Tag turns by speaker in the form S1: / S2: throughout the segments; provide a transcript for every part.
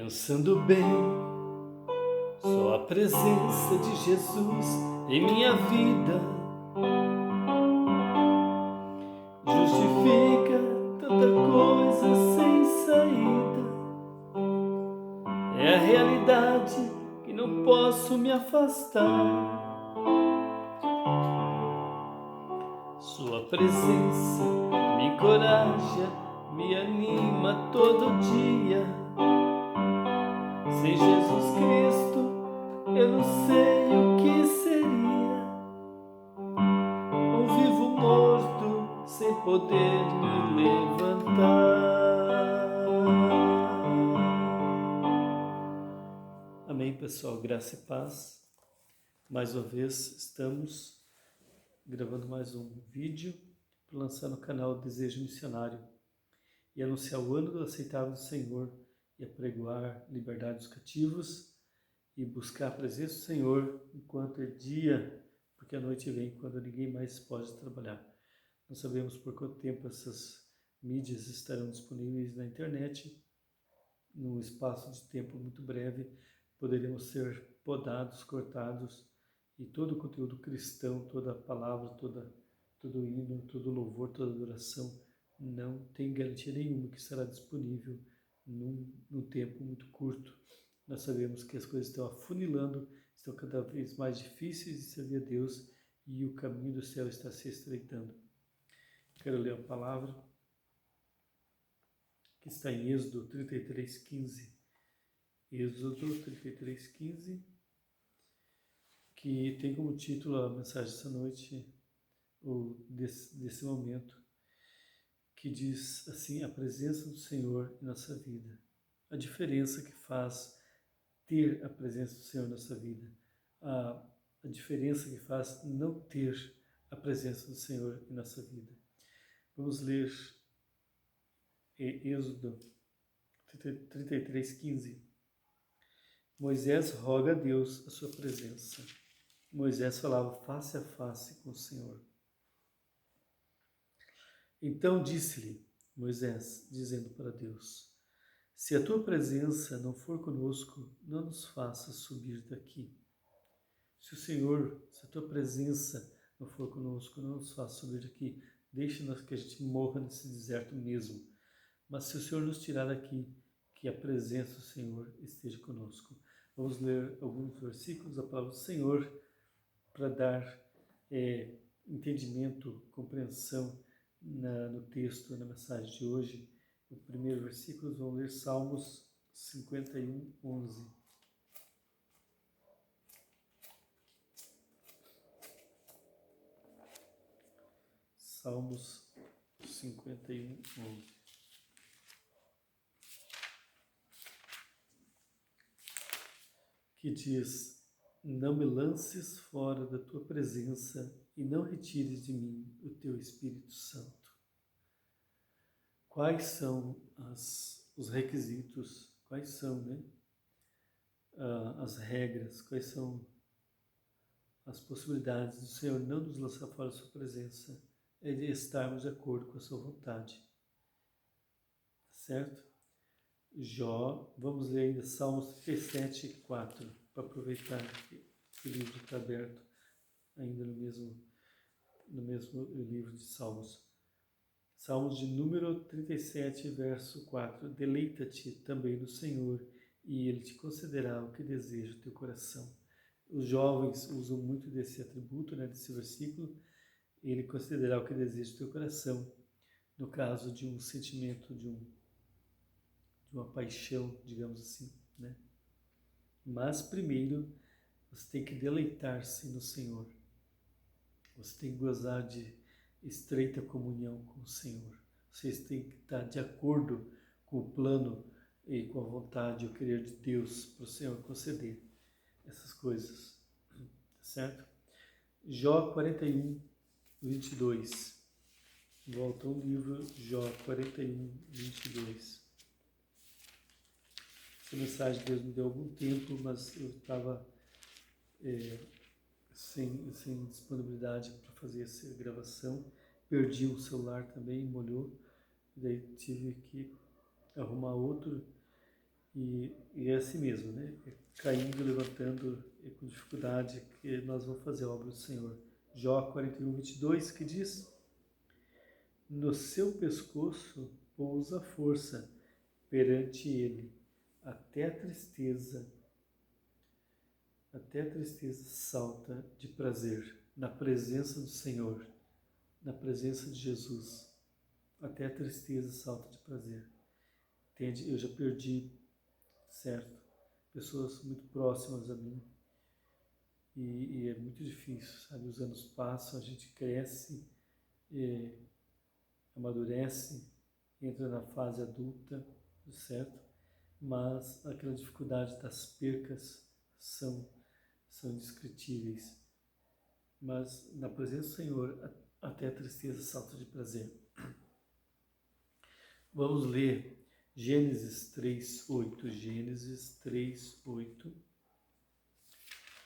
S1: Pensando bem, só a presença de Jesus em minha vida justifica tanta coisa sem saída. É a realidade que não posso me afastar. Sua presença me encoraja, me anima todo dia. Sem Jesus Cristo, eu não sei o que seria. Um vivo morto, sem poder me levantar. Amém, pessoal. Graça e paz. Mais uma vez, estamos gravando mais um vídeo para lançar no canal Desejo Missionário e anunciar o ano do aceitável do Senhor e apregoar liberdade dos cativos e buscar a presença do Senhor enquanto é dia, porque a noite vem quando ninguém mais pode trabalhar. Não sabemos por quanto tempo essas mídias estarão disponíveis na internet. Num espaço de tempo muito breve, poderemos ser podados, cortados, e todo o conteúdo cristão, toda a palavra, todo o hino, todo o louvor, toda a adoração, não tem garantia nenhuma que estará disponível num tempo muito curto. Nós sabemos que as coisas estão afunilando, estão cada vez mais difíceis de servir a Deus e o caminho do céu está se estreitando. Quero ler a palavra que está em Êxodo 33:15. Êxodo 33:15, que tem como título a mensagem dessa noite, ou desse momento, que diz assim: a presença do Senhor em nossa vida. A diferença que faz ter a presença do Senhor em nossa vida. A diferença que faz não ter a presença do Senhor em nossa vida. Vamos ler Êxodo 33:15. Moisés roga a Deus a sua presença. Moisés falava face a face com o Senhor. Então disse-lhe Moisés, dizendo para Deus: se a tua presença não for conosco, não nos faças subir daqui. Se a tua presença não for conosco, não nos faça subir daqui. Deixa-nos que a gente morra nesse deserto mesmo. Mas se o Senhor nos tirar daqui, que a presença do Senhor esteja conosco. Vamos ler alguns versículos da palavra do Senhor para dar entendimento, compreensão no texto, na mensagem de hoje. O primeiro versículo, vamos ler Salmos 51:11. Salmos 51:11. Que diz: não me lances fora da tua presença e não retires de mim o teu Espírito Santo. Quais são os requisitos, quais são as regras, quais são as possibilidades do Senhor não nos lançar fora da sua presença? É de estarmos de acordo com a sua vontade. Certo? Jó, vamos ler ainda Salmos 37:4, para aproveitar que o livro está aberto ainda no mesmo livro de Salmos. Salmos de número 37, verso 4. Deleita-te também no Senhor, e Ele te concederá o que deseja o teu coração. Os jovens usam muito desse atributo, desse versículo. Ele concederá o que deseja o teu coração. No caso de um sentimento, de uma paixão, digamos assim, Mas primeiro, você tem que deleitar-se no Senhor. Você tem que gozar de estreita comunhão com o Senhor. Vocês têm que estar de acordo com o plano e com a vontade e o querer de Deus para o Senhor conceder essas coisas. Certo? Jó 41:22. Volta ao livro Jó 41:22. Essa mensagem Deus me deu algum tempo, mas eu estava sem disponibilidade para fazer essa gravação. Perdi o celular também, molhou. Daí tive que arrumar outro E é assim mesmo, né? É caindo, levantando, é com dificuldade que nós vamos fazer a obra do Senhor. Jó 41, 22, que diz: no seu pescoço pousa a força, perante ele, até a tristeza salta de prazer, na presença do Senhor, na presença de Jesus, até a tristeza salta de prazer. Entende? Eu já perdi, certo? Pessoas muito próximas a mim, e é muito difícil, sabe? Os anos passam, a gente cresce, amadurece, entra na fase adulta, certo? Mas aquela dificuldade das percas são indescritíveis. Mas na presença do Senhor, até a tristeza salta de prazer. Vamos ler Gênesis 3:8. Gênesis 3:8,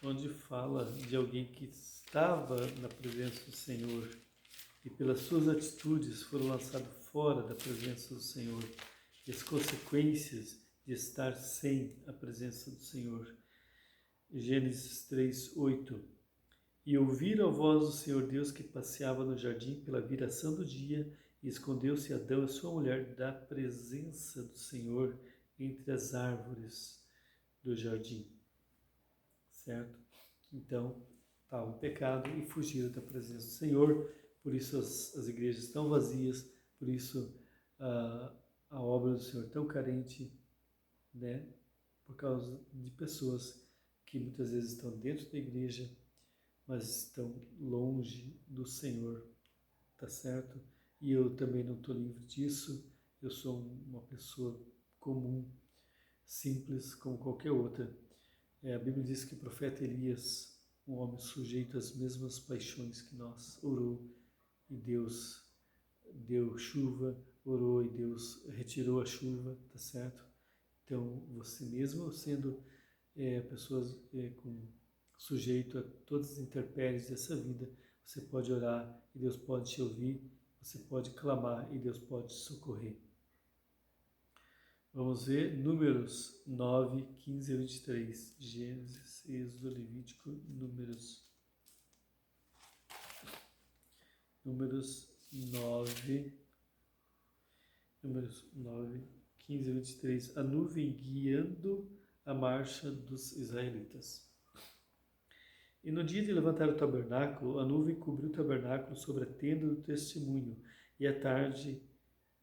S1: onde fala de alguém que estava na presença do Senhor e pelas suas atitudes foram lançados fora da presença do Senhor, e as consequências de estar sem a presença do Senhor. Gênesis 3:8. E ouviram a voz do Senhor Deus que passeava no jardim pela viração do dia, e escondeu-se Adão e sua mulher da presença do Senhor entre as árvores do jardim. Certo? Então, estavam em pecado e fugiram da presença do Senhor, por isso as igrejas estão vazias, por isso a obra do Senhor tão carente, né? Por causa de pessoas que muitas vezes estão dentro da igreja, mas estão longe do Senhor, tá certo? E eu também não estou livre disso, eu sou uma pessoa comum, simples, como qualquer outra. A Bíblia diz que o profeta Elias, um homem sujeito às mesmas paixões que nós, orou e Deus deu chuva, orou e Deus retirou a chuva, tá certo? Então, você mesmo sendo pessoas sujeito a todas as intempéries dessa vida, você pode orar e Deus pode te ouvir, você pode clamar e Deus pode te socorrer. Vamos ver Números 9, 15 a 23. Gênesis, Êxodo, Levítico, Números 9, 15 a 23. A nuvem guiando a marcha dos israelitas. E no dia de levantar o tabernáculo, a nuvem cobriu o tabernáculo sobre a tenda do testemunho, e à tarde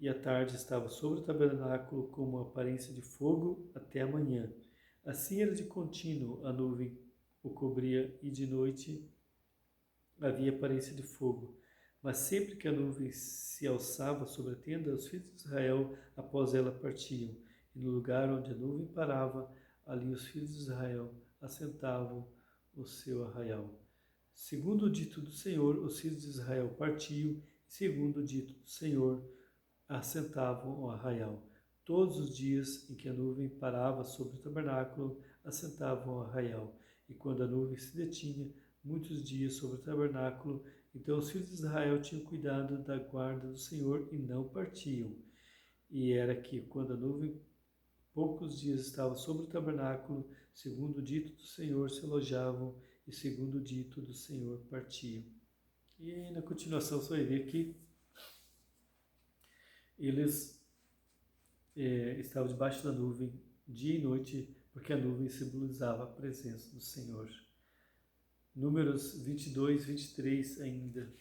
S1: estava sobre o tabernáculo com uma aparência de fogo até a manhã. Assim era de contínuo, a nuvem o cobria, e de noite havia aparência de fogo. Mas sempre que a nuvem se alçava sobre a tenda, os filhos de Israel após ela partiam, e no lugar onde a nuvem parava, ali os filhos de Israel assentavam o seu arraial. Segundo o dito do Senhor, os filhos de Israel partiam, e segundo o dito do Senhor, assentavam o arraial. Todos os dias em que a nuvem parava sobre o tabernáculo, assentavam o arraial. E quando a nuvem se detinha muitos dias sobre o tabernáculo, então os filhos de Israel tinham cuidado da guarda do Senhor e não partiam. E era que, quando a nuvem poucos dias estava sobre o tabernáculo, segundo o dito do Senhor, se alojavam, e segundo o dito do Senhor, partiam. E aí, na continuação, você vai ver que eles estavam debaixo da nuvem dia e noite, porque a nuvem simbolizava a presença do Senhor. Números 22, 23 ainda.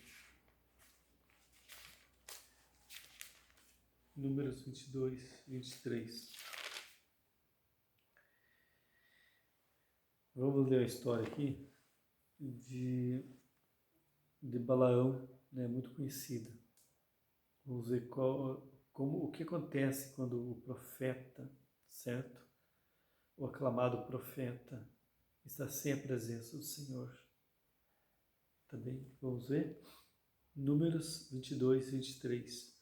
S1: Números 22, 23. Vamos ler a história aqui de Balaão, né, muito conhecida. Vamos ver o que acontece quando o profeta, certo? O aclamado profeta está sem a presença do Senhor. Tá bem? Vamos ver? Números 22, 23.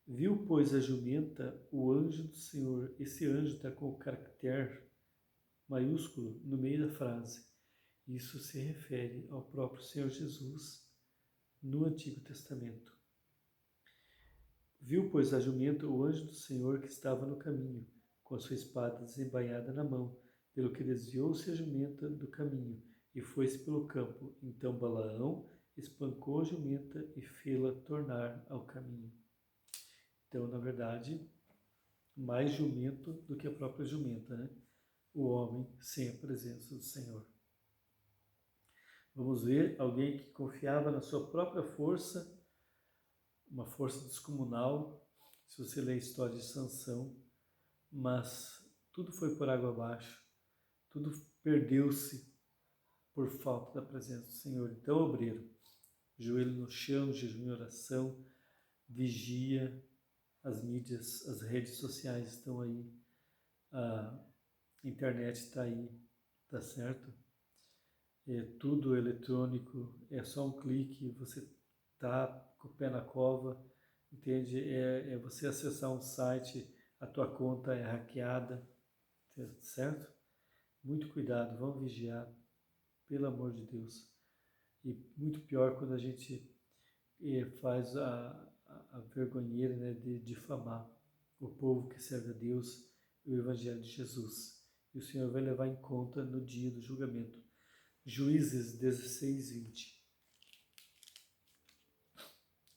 S1: Viu, pois, a jumenta o anjo do Senhor. Esse anjo está com o caractere maiúsculo no meio da frase. Isso se refere ao próprio Senhor Jesus no Antigo Testamento. Viu, pois, a jumenta o anjo do Senhor que estava no caminho, com a sua espada desembainhada na mão, pelo que desviou-se a jumenta do caminho e foi-se pelo campo. Então Balaão espancou a jumenta e fê-la tornar ao caminho. Então, na verdade, mais jumento do que a própria jumenta, né? O homem sem a presença do Senhor. Vamos ver alguém que confiava na sua própria força, uma força descomunal. Se você ler a história de Sansão, mas tudo foi por água abaixo, tudo perdeu-se por falta da presença do Senhor. Então, obreiro, joelho no chão, jejum e oração, vigia, as mídias, as redes sociais estão aí, a internet está aí, tá certo? É tudo eletrônico, é só um clique, você tá com o pé na cova, entende? É você acessar um site, a tua conta é hackeada, certo? Muito cuidado, vamos vigiar, pelo amor de Deus. E muito pior quando a gente faz a vergonheira, né, de difamar o povo que serve a Deus e o Evangelho de Jesus. E o Senhor vai levar em conta no dia do julgamento. Juízes 16, 20.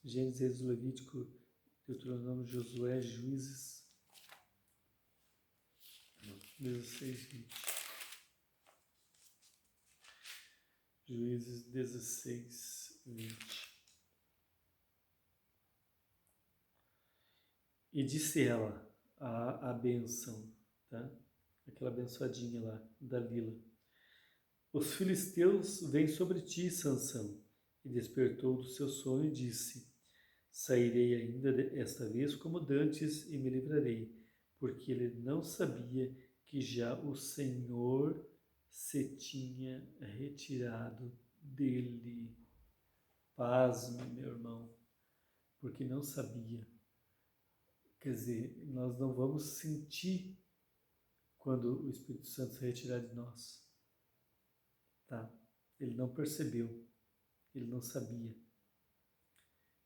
S1: Gênesis, Levítico, Deuteronômio, Josué, Juízes 16, 20. Juízes 16, 20. E disse ela, a bênção, tá? Aquela abençoadinha lá, Dalila. Os filisteus vêm sobre ti, Sansão. E despertou do seu sonho e disse, sairei ainda esta vez como dantes e me livrarei, porque ele não sabia que já o Senhor se tinha retirado dele. Pasme, meu irmão, porque não sabia. Quer dizer, nós não vamos sentir quando o Espírito Santo se retirar de nós. Tá? Ele não percebeu, ele não sabia.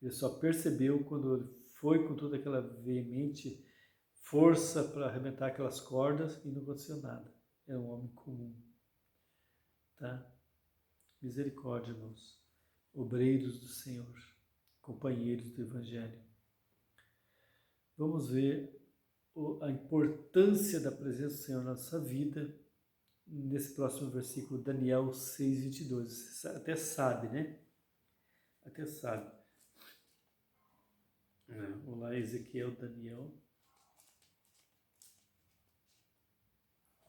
S1: Ele só percebeu quando ele foi com toda aquela veemente força para arrebentar aquelas cordas e não aconteceu nada. É um homem comum. Tá? Misericórdia, irmãos. Obreiros do Senhor, companheiros do Evangelho. Vamos ver a importância da presença do Senhor na nossa vida nesse próximo versículo, Daniel 6, 22. Você até sabe, né? Até sabe. Vamos lá, Ezequiel, Daniel.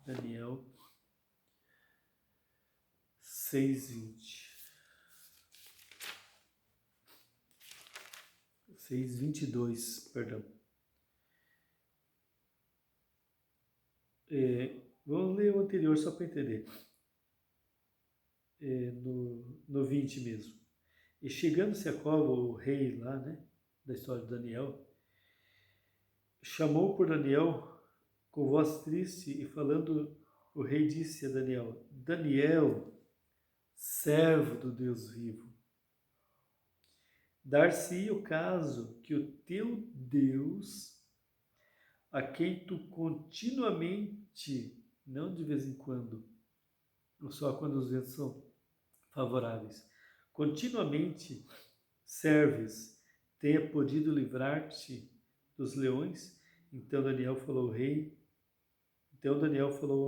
S1: Daniel 6, 20. 6, 22, perdão. Vamos ler o anterior só para entender. No 20 mesmo. E chegando-se a cova, o rei lá, né, da história de Daniel, chamou por Daniel com voz triste e falando, o rei disse a Daniel, Daniel, servo do Deus vivo, dar-se o caso que o teu Deus, a quem tu continuamente, não de vez em quando, ou só quando os ventos são favoráveis, continuamente serves, tenha podido livrar-te dos leões? Então Daniel falou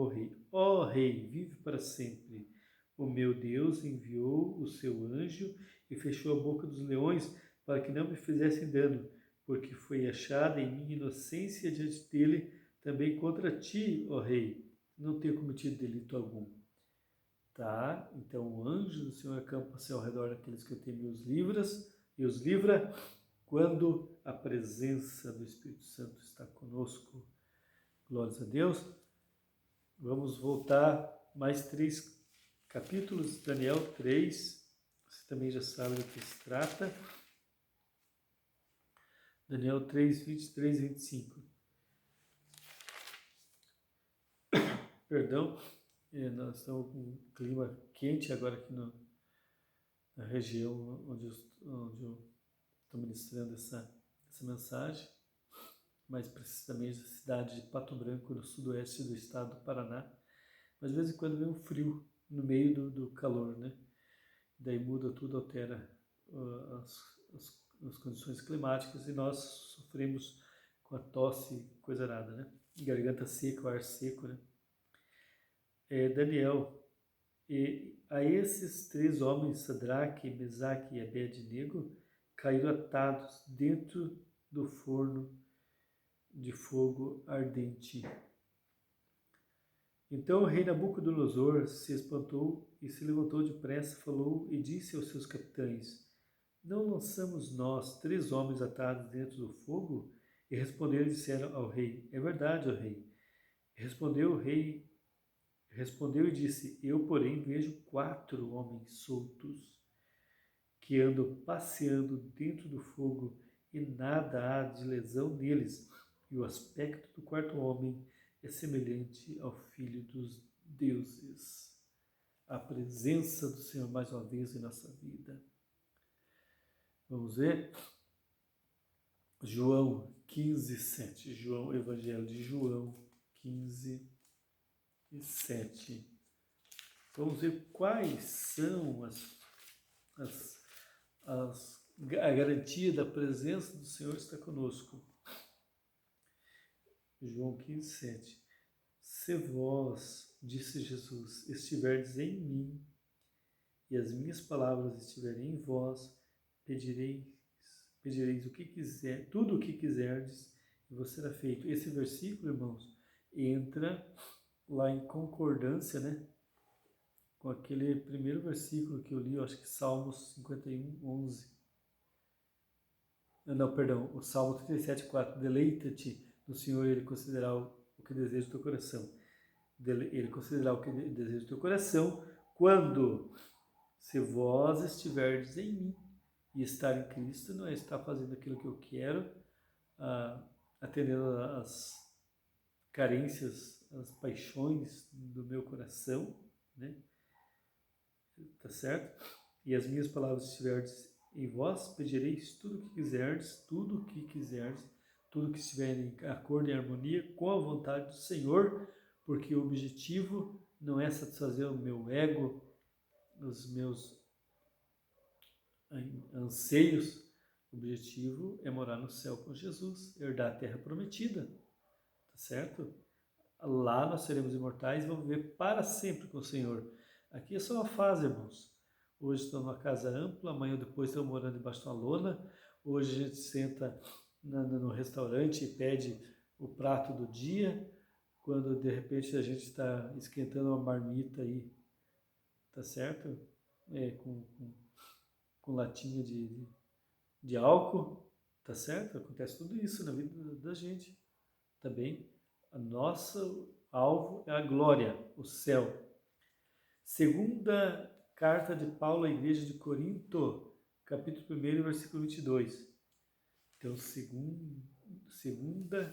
S1: ao rei, ó rei, vive para sempre. O meu Deus enviou o seu anjo e fechou a boca dos leões para que não me fizessem dano, porque foi achada em minha inocência diante dele também contra ti, ó rei. Não tenho cometido delito algum. Tá? Então o anjo do Senhor acampa-se ao redor daqueles que temem e os livra quando a presença do Espírito Santo está conosco. Glórias a Deus. Vamos voltar mais 3 capítulos, Daniel 3, você também já sabe do que se trata. Daniel 3, 23 e 25. Perdão, nós estamos com um clima quente agora aqui na região onde eu estou ministrando essa mensagem. mais precisamente da cidade de Pato Branco, no sudoeste do estado do Paraná. Mas de vez em quando vem um frio no meio do calor, né? Daí muda tudo, altera as condições climáticas e nós sofremos com a tosse, coisa nada, né? Garganta seca, o ar seco, né? Daniel, e a esses 3 homens, Sadraque, Mesaque e Abed-nego, caíram atados dentro do forno de fogo ardente. Então o rei Nabucodonosor se espantou e se levantou depressa, falou e disse aos seus capitães: Não lançamos nós 3 homens atados dentro do fogo? E responderam e disseram ao rei: É verdade, ó rei. Respondeu o rei, respondeu e disse: Eu, porém, vejo 4 homens soltos que andam passeando dentro do fogo e nada há de lesão neles. E o aspecto do 4º homem é semelhante ao Filho dos deuses. A presença do Senhor mais uma vez em nossa vida. Vamos ver? João 15, 7. João, Evangelho de João 15 e 7. Vamos ver quais são a garantia da presença do Senhor está conosco. João 15, 7. Se vós, disse Jesus, estiverdes em mim e as minhas palavras estiverem em vós, pedireis o que quiser, tudo o que quiserdes e vos será feito. Esse versículo, irmãos, entra lá em concordância, né, com aquele primeiro versículo que eu li, eu acho que Salmos 51, 11. Não, perdão, o Salmo 37, 4. Deleita-te no Senhor e Ele considerará o que deseja o teu coração. Ele considerará o que deseja o teu coração quando, se vós estiverdes em mim, e estar em Cristo não é estar fazendo aquilo que eu quero, atendendo às carências, às paixões do meu coração, né? Tá certo? E as minhas palavras estiverdes em vós, pedireis tudo o que quiserdes, tudo o que quiserdes, tudo que estiver em acordo e harmonia com a vontade do Senhor, porque o objetivo não é satisfazer o meu ego, os meus anseios. O objetivo é morar no céu com Jesus, herdar a terra prometida, tá certo? Lá nós seremos imortais e vamos viver para sempre com o Senhor. Aqui é só uma fase, irmãos. Hoje estou numa casa ampla, amanhã ou depois estou morando debaixo de uma lona. Hoje a gente senta no restaurante e pede o prato do dia, quando de repente a gente está esquentando uma marmita aí, tá certo? Com latinha de álcool, tá certo? Acontece tudo isso na vida da gente, tá bem? A nossa alvo é a glória, o céu. Segunda carta de Paulo à igreja de Corinto, capítulo 1, versículo 22. Então, segunda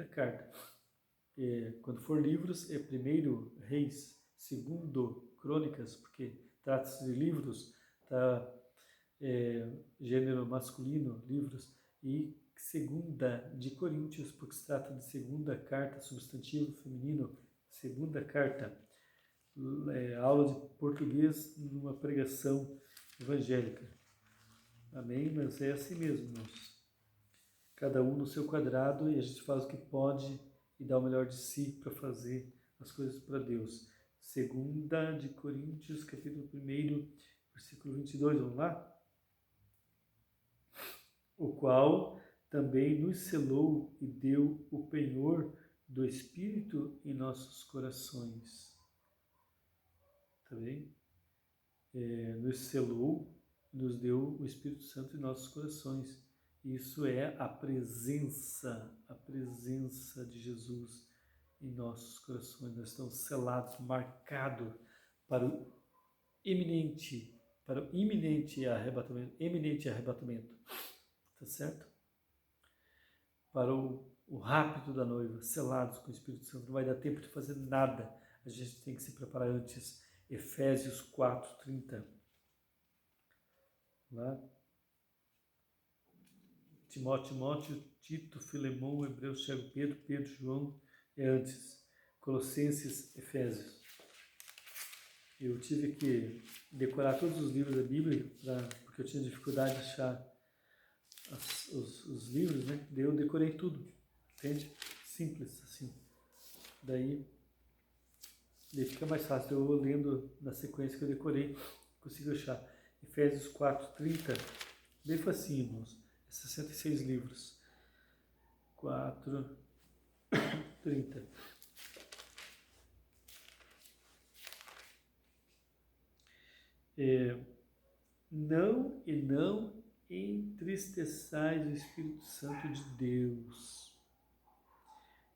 S1: carta. Quando for livros, é 1 Reis, 2 Crônicas, porque trata-se de livros, tá? Gênero masculino, livros, e segunda de Coríntios, porque se trata de segunda carta, substantivo feminino, segunda carta, aula de português numa pregação evangélica. Amém? Mas é assim mesmo, irmãos. Cada um no seu quadrado e a gente faz o que pode e dá o melhor de si para fazer as coisas para Deus. Segunda de Coríntios, capítulo 1, versículo 22, vamos lá? O qual também nos selou e deu o penhor do Espírito em nossos corações. Tá bem? Nos selou, nos deu o Espírito Santo em nossos corações. Isso é a presença de Jesus em nossos corações. Nós estamos selados, marcados para o iminente arrebatamento. Tá certo? Para o rápido da noiva, selados com o Espírito Santo. Não vai dar tempo de fazer nada. A gente tem que se preparar antes. Efésios 4:30. Lá. Timóteo, Tito, Filemão, Hebreus, Tiago, Pedro, João é antes. Colossenses, Efésios. Eu tive que decorar todos os livros da Bíblia, porque eu tinha dificuldade de achar os livros, né? Daí eu decorei tudo, entende? Simples, assim. Daí fica mais fácil. Eu vou lendo na sequência que eu decorei, consigo achar. Efésios 4:30, bem facinho, irmãos. 66 livros. 4:30. Não entristeçais o Espírito Santo de Deus,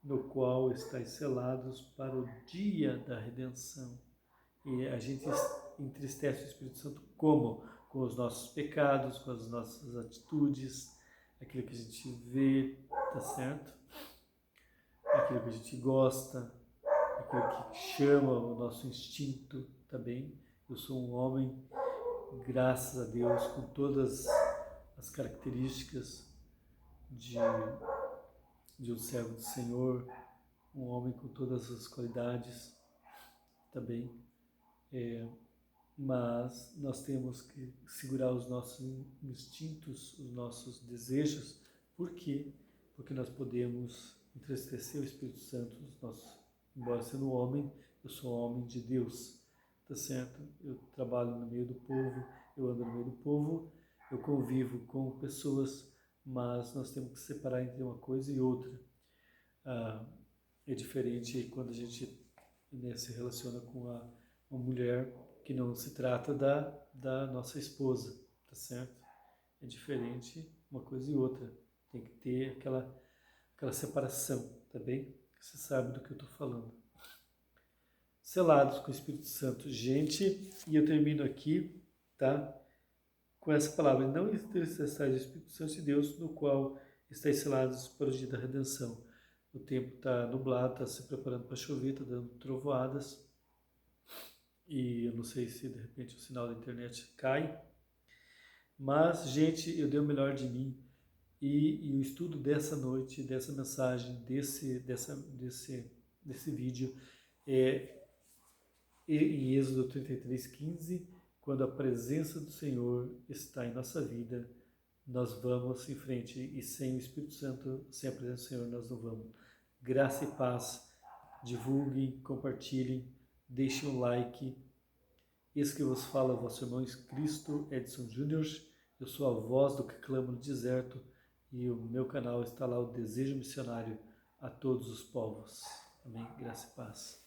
S1: no qual estáis selados para o dia da redenção. E a gente entristece o Espírito Santo como? Com os nossos pecados, com as nossas atitudes, aquilo que a gente vê, tá certo? Aquilo que a gente gosta, aquilo que chama o nosso instinto, tá bem? Eu sou um homem, graças a Deus, com todas as características de um servo do Senhor, um homem com todas as qualidades, tá bem? Mas nós temos que segurar os nossos instintos, os nossos desejos. Por quê? Porque nós podemos entristecer o Espírito Santo. Embora sendo um homem, eu sou um homem de Deus, tá certo? Eu trabalho no meio do povo, eu ando no meio do povo, eu convivo com pessoas, mas nós temos que separar entre uma coisa e outra. É diferente quando a gente se relaciona com uma mulher que não se trata da nossa esposa, tá certo? É diferente uma coisa e outra. Tem que ter aquela separação, tá bem? Você sabe do que eu estou falando. Selados com o Espírito Santo. Gente, e eu termino aqui, tá? Com essa palavra. Não entristeçais o Espírito Santo de Deus, no qual estáis selados para o dia da redenção. O tempo está nublado, está se preparando para chover, está dando trovoadas. E eu não sei se de repente o sinal da internet cai. Mas, gente, eu dei o melhor de mim. E o estudo dessa noite, dessa mensagem, desse vídeo é em Êxodo 33:15, quando a presença do Senhor está em nossa vida, nós vamos em frente, e sem o Espírito Santo, sem a presença do Senhor, nós não vamos. Graça e paz, divulguem, compartilhem, deixem um like. Esse que vos fala, vosso irmão Cristo Edson Júnior. Eu sou a voz do que clama no deserto, e o meu canal está lá, o Desejo Missionário a todos os povos. Amém? Graça e paz.